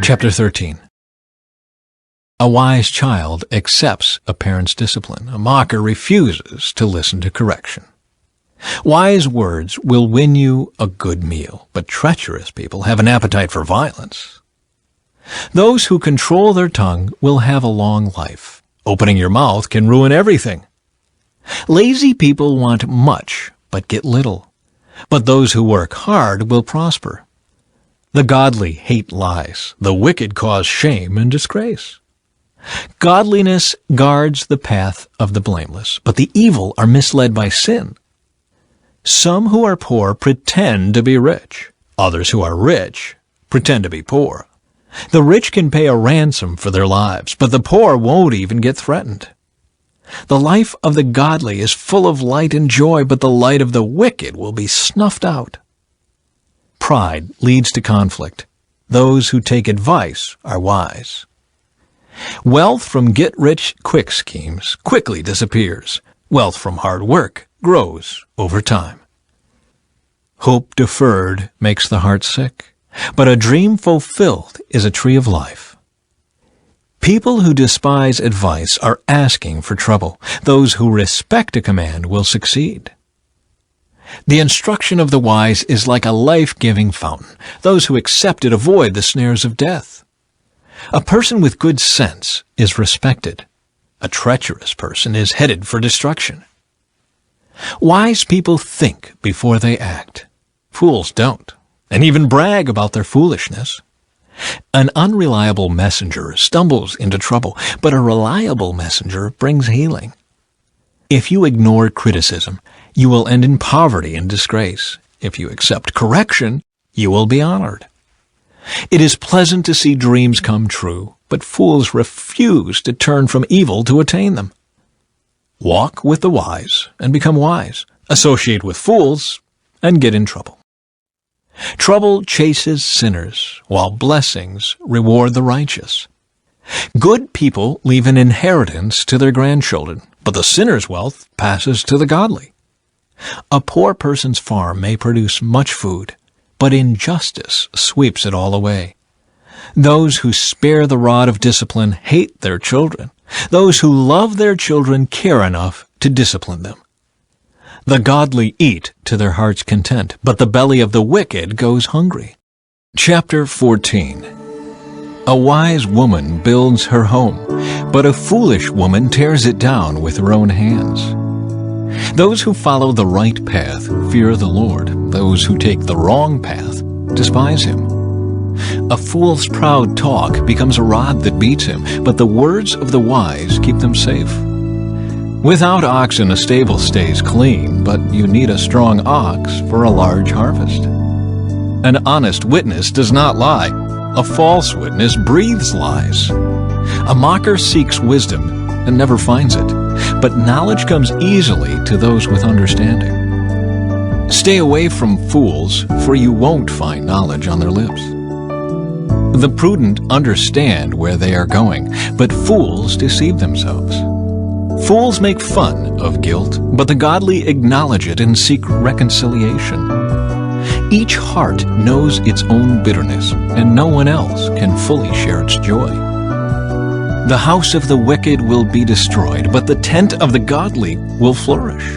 Chapter 13. A wise child accepts a parent's discipline. A mocker refuses to listen to correction. Wise words will win you a good meal, but treacherous people have an appetite for violence. Those who control their tongue will have a long life. Opening your mouth can ruin everything. Lazy people want much, but get little. But those who work hard will prosper. The godly hate lies. The wicked cause shame and disgrace. Godliness guards the path of the blameless, but the evil are misled by sin. Some who are poor pretend to be rich. Others who are rich pretend to be poor. The rich can pay a ransom for their lives, but the poor won't even get threatened. The life of the godly is full of light and joy, but the light of the wicked will be snuffed out. Pride leads to conflict. Those who take advice are wise. Wealth from get-rich-quick schemes quickly disappears. Wealth from hard work grows over time. Hope deferred makes the heart sick, but a dream fulfilled is a tree of life. People who despise advice are asking for trouble. Those who respect a command will succeed. The instruction of the wise is like a life-giving fountain. Those who accept it avoid the snares of death. A person with good sense is respected. A treacherous person is headed for destruction. Wise people think before they act. Fools don't, and even brag about their foolishness. An unreliable messenger stumbles into trouble, but a reliable messenger brings healing. If you ignore criticism, you will end in poverty and disgrace. If you accept correction, you will be honored. It is pleasant to see dreams come true, but fools refuse to turn from evil to attain them. Walk with the wise and become wise. Associate with fools and get in trouble. Trouble chases sinners, while blessings reward the righteous. Good people leave an inheritance to their grandchildren, but the sinner's wealth passes to the godly. A poor person's farm may produce much food, but injustice sweeps it all away. Those who spare the rod of discipline hate their children. Those who love their children care enough to discipline them. The godly eat to their heart's content, but the belly of the wicked goes hungry. Chapter 14. A wise woman builds her home, but a foolish woman tears it down with her own hands. Those who follow the right path fear the Lord. Those who take the wrong path despise him. A fool's proud talk becomes a rod that beats him, but the words of the wise keep them safe. Without oxen a stable stays clean, but you need a strong ox for a large harvest. An honest witness does not lie. A false witness breathes lies. A mocker seeks wisdom and never finds it, but knowledge comes easily to those with understanding. Stay away from fools, for you won't find knowledge on their lips. The prudent understand where they are going, but fools deceive themselves. Fools make fun of guilt, but the godly acknowledge it and seek reconciliation. Each heart knows its own bitterness, and no one else can fully share its joy. The house of the wicked will be destroyed, but the tent of the godly will flourish.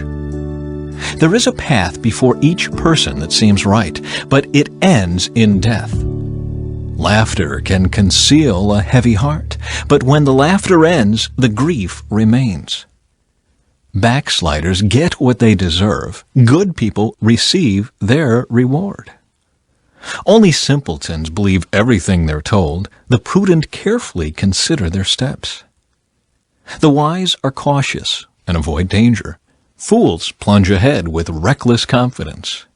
There is a path before each person that seems right, but it ends in death. Laughter can conceal a heavy heart, but when the laughter ends, the grief remains. Backsliders get what they deserve. Good people receive their reward. Only simpletons believe everything they're told. The prudent carefully consider their steps. The wise are cautious and avoid danger. Fools plunge ahead with reckless confidence.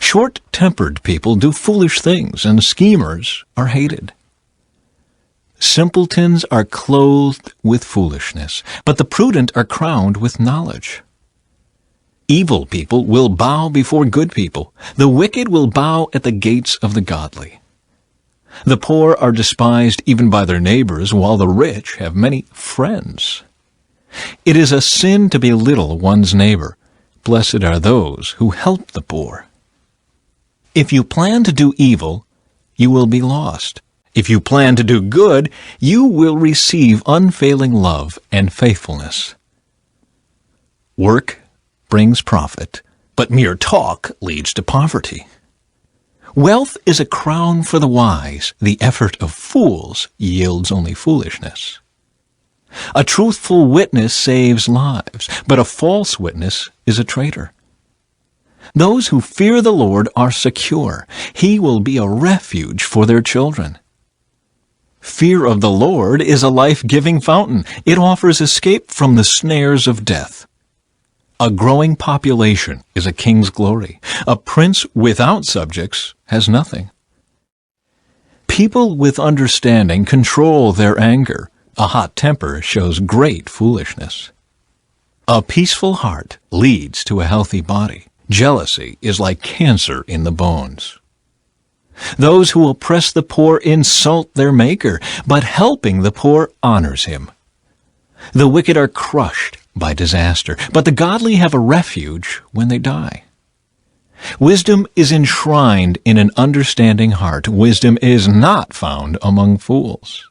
Short-tempered people do foolish things, and schemers are hated. Simpletons are clothed with foolishness, but the prudent are crowned with knowledge. Evil people will bow before good people. The wicked will bow at the gates of the godly. The poor are despised even by their neighbors, while the rich have many friends. It is a sin to belittle one's neighbor. Blessed are those who help the poor. If you plan to do evil, you will be lost. If you plan to do good, you will receive unfailing love and faithfulness. Work brings profit, but mere talk leads to poverty. Wealth is a crown for the wise. The effort of fools yields only foolishness. A truthful witness saves lives, but a false witness is a traitor. Those who fear the Lord are secure. He will be a refuge for their children. Fear of the Lord is a life-giving fountain. It offers escape from the snares of death. A growing population is a king's glory. A prince without subjects has nothing. People with understanding control their anger. A hot temper shows great foolishness. A peaceful heart leads to a healthy body. Jealousy is like cancer in the bones. Those who oppress the poor insult their Maker, but helping the poor honors him. The wicked are crushed by disaster, but the godly have a refuge when they die. Wisdom is enshrined in an understanding heart. Wisdom is not found among fools.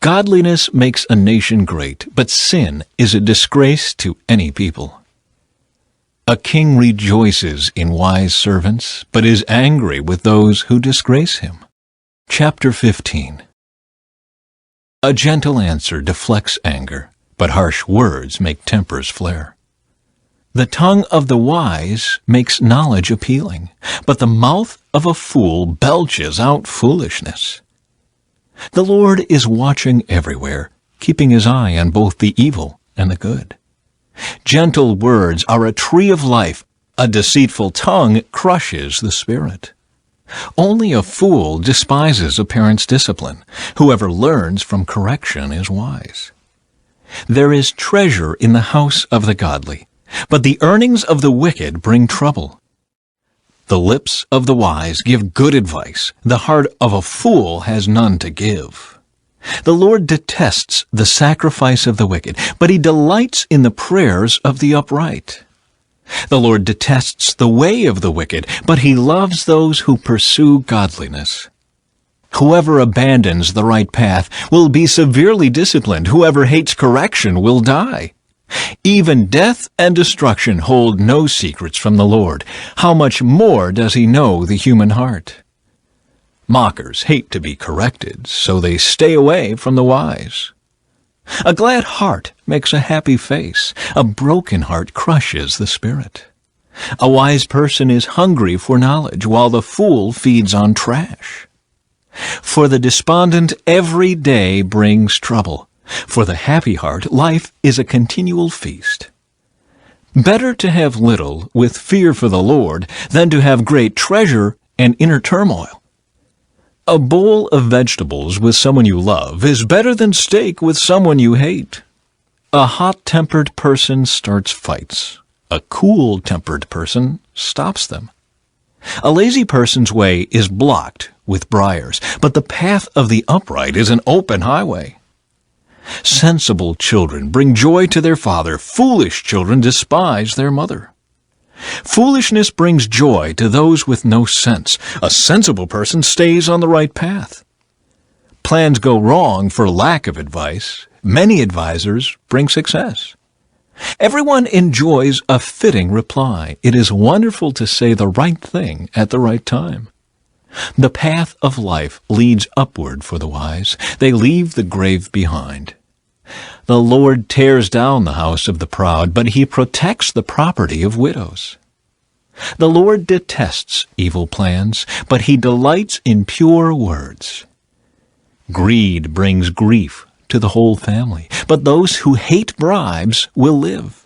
Godliness makes a nation great, but sin is a disgrace to any people. A king rejoices in wise servants, but is angry with those who disgrace him. Chapter 15. A gentle answer deflects anger, but harsh words make tempers flare. The tongue of the wise makes knowledge appealing, but the mouth of a fool belches out foolishness. The Lord is watching everywhere, keeping his eye on both the evil and the good. Gentle words are a tree of life. A deceitful tongue crushes the spirit. Only a fool despises a parent's discipline. Whoever learns from correction is wise. There is treasure in the house of the godly, but the earnings of the wicked bring trouble. The lips of the wise give good advice. The heart of a fool has none to give. The Lord detests the sacrifice of the wicked, but he delights in the prayers of the upright. The Lord detests the way of the wicked, but he loves those who pursue godliness. Whoever abandons the right path will be severely disciplined. Whoever hates correction will die. Even death and destruction hold no secrets from the Lord. How much more does he know the human heart? Mockers hate to be corrected, so they stay away from the wise. A glad heart makes a happy face. A broken heart crushes the spirit. A wise person is hungry for knowledge, while the fool feeds on trash. For the despondent, every day brings trouble. For the happy heart, life is a continual feast. Better to have little with fear for the Lord than to have great treasure and inner turmoil. A bowl of vegetables with someone you love is better than steak with someone you hate. A hot-tempered person starts fights. A cool-tempered person stops them. A lazy person's way is blocked with briars, but the path of the upright is an open highway. Sensible children bring joy to their father. Foolish children despise their mother. Foolishness brings joy to those with no sense. A sensible person stays on the right path. Plans go wrong for lack of advice. Many advisers bring success. Everyone enjoys a fitting reply. It is wonderful to say the right thing at the right time. The path of life leads upward for the wise. They leave the grave behind. The Lord tears down the house of the proud, but he protects the property of widows. The Lord detests evil plans, but he delights in pure words. Greed brings grief to the whole family, but those who hate bribes will live.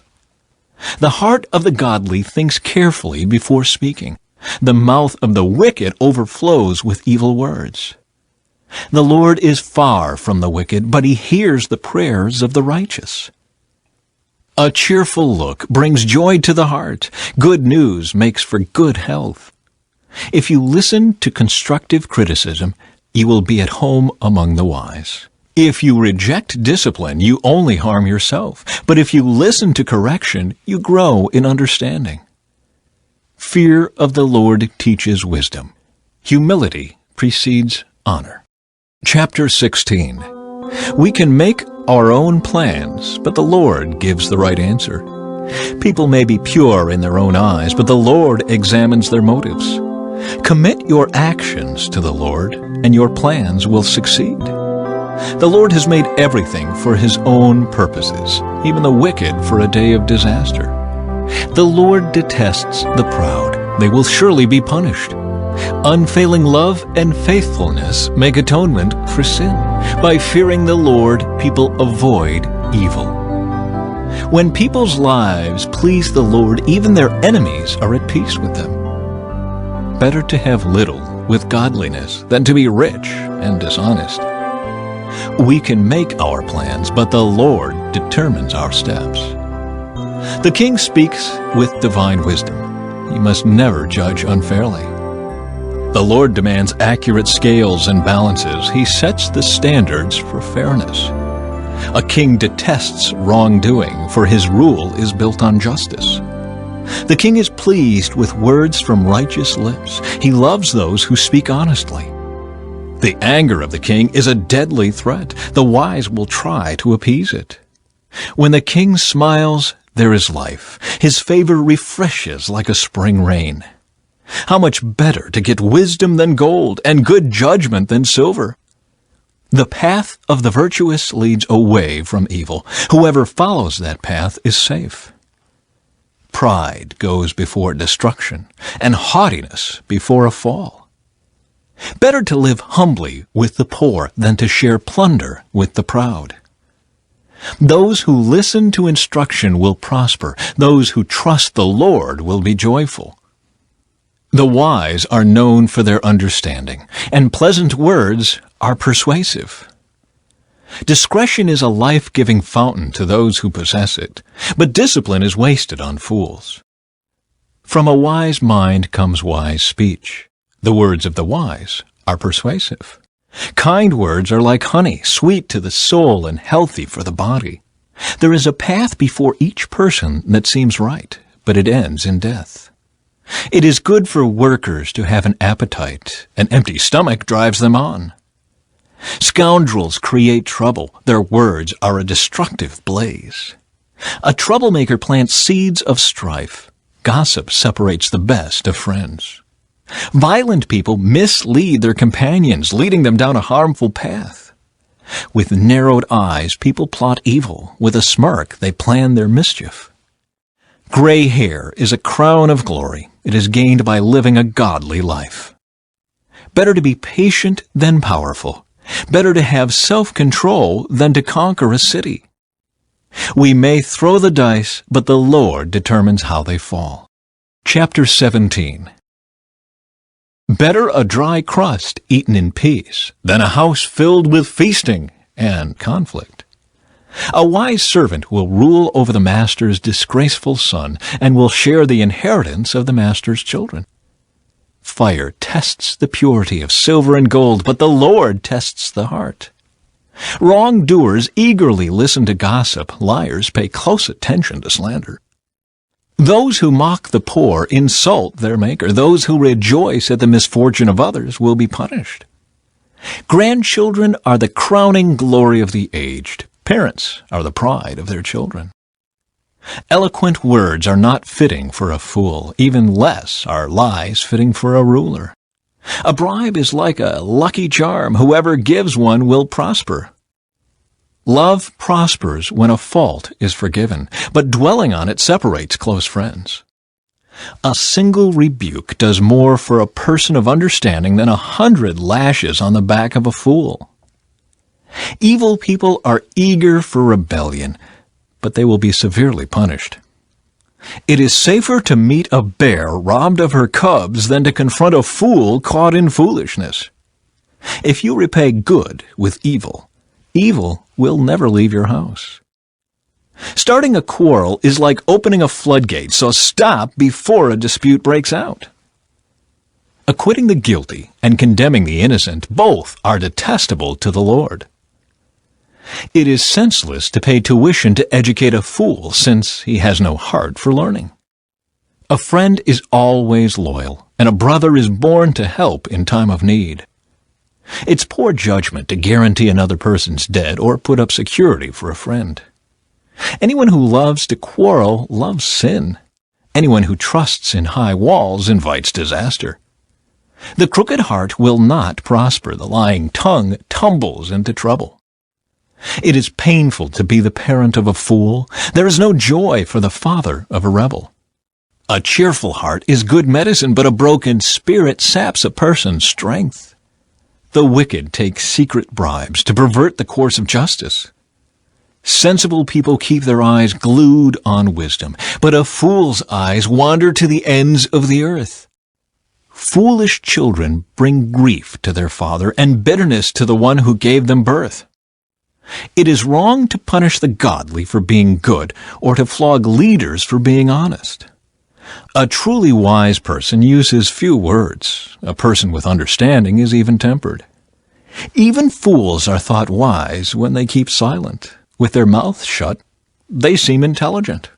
The heart of the godly thinks carefully before speaking. The mouth of the wicked overflows with evil words. The Lord is far from the wicked, but he hears the prayers of the righteous. A cheerful look brings joy to the heart. Good news makes for good health. If you listen to constructive criticism, you will be at home among the wise. If you reject discipline, you only harm yourself. But if you listen to correction, you grow in understanding. Fear of the Lord teaches wisdom. Humility precedes honor. Chapter 16. We can make our own plans, but the Lord gives the right answer. People may be pure in their own eyes, but the Lord examines their motives. Commit your actions to the Lord, and your plans will succeed. The Lord has made everything for His own purposes, even the wicked for a day of disaster. The Lord detests the proud. They will surely be punished. Unfailing love and faithfulness make atonement for sin. By fearing the Lord, people avoid evil. When people's lives please the Lord, even their enemies are at peace with them. Better to have little with godliness than to be rich and dishonest. We can make our plans, but the Lord determines our steps. The king speaks with divine wisdom. He must never judge unfairly. The Lord demands accurate scales and balances. He sets the standards for fairness. A king detests wrongdoing, for his rule is built on justice. The king is pleased with words from righteous lips. He loves those who speak honestly. The anger of the king is a deadly threat. The wise will try to appease it. When the king smiles, there is life. His favor refreshes like a spring rain. How much better to get wisdom than gold, and good judgment than silver. The path of the virtuous leads away from evil. Whoever follows that path is safe. Pride goes before destruction, and haughtiness before a fall. Better to live humbly with the poor than to share plunder with the proud. Those who listen to instruction will prosper. Those who trust the Lord will be joyful. The wise are known for their understanding, and pleasant words are persuasive. Discretion is a life-giving fountain to those who possess it, but discipline is wasted on fools. From a wise mind comes wise speech. The words of the wise are persuasive. Kind words are like honey, sweet to the soul and healthy for the body. There is a path before each person that seems right, but it ends in death. It is good for workers to have an appetite. An empty stomach drives them on. Scoundrels create trouble. Their words are a destructive blaze. A troublemaker plants seeds of strife. Gossip separates the best of friends. Violent people mislead their companions, leading them down a harmful path. With narrowed eyes, people plot evil. With a smirk, they plan their mischief. Gray hair is a crown of glory. It is gained by living a godly life. Better to be patient than powerful. Better to have self-control than to conquer a city. We may throw the dice, but the Lord determines how they fall. Chapter 17. Better a dry crust eaten in peace than a house filled with feasting and conflict. A wise servant will rule over the master's disgraceful son and will share the inheritance of the master's children. Fire tests the purity of silver and gold, but the Lord tests the heart. Wrongdoers eagerly listen to gossip. Liars pay close attention to slander. Those who mock the poor insult their Maker. Those who rejoice at the misfortune of others will be punished. Grandchildren are the crowning glory of the aged. Parents are the pride of their children. Eloquent words are not fitting for a fool. Even less are lies fitting for a ruler. A bribe is like a lucky charm. Whoever gives one will prosper. Love prospers when a fault is forgiven, but dwelling on it separates close friends. A single rebuke does more for a person of understanding than 100 lashes on the back of a fool. Evil people are eager for rebellion, but they will be severely punished. It is safer to meet a bear robbed of her cubs than to confront a fool caught in foolishness. If you repay good with evil, evil will never leave your house. Starting a quarrel is like opening a floodgate, so stop before a dispute breaks out. Acquitting the guilty and condemning the innocent, both are detestable to the Lord. It is senseless to pay tuition to educate a fool, since he has no heart for learning. A friend is always loyal, and a brother is born to help in time of need. It's poor judgment to guarantee another person's debt or put up security for a friend. Anyone who loves to quarrel loves sin. Anyone who trusts in high walls invites disaster. The crooked heart will not prosper. The lying tongue tumbles into trouble. It is painful to be the parent of a fool. There is no joy for the father of a rebel. A cheerful heart is good medicine, but a broken spirit saps a person's strength. The wicked take secret bribes to pervert the course of justice. Sensible people keep their eyes glued on wisdom, but a fool's eyes wander to the ends of the earth. Foolish children bring grief to their father and bitterness to the one who gave them birth. It is wrong to punish the godly for being good or to flog leaders for being honest. A truly wise person uses few words. A person with understanding is even-tempered. Even fools are thought wise when they keep silent. With their mouths shut, they seem intelligent.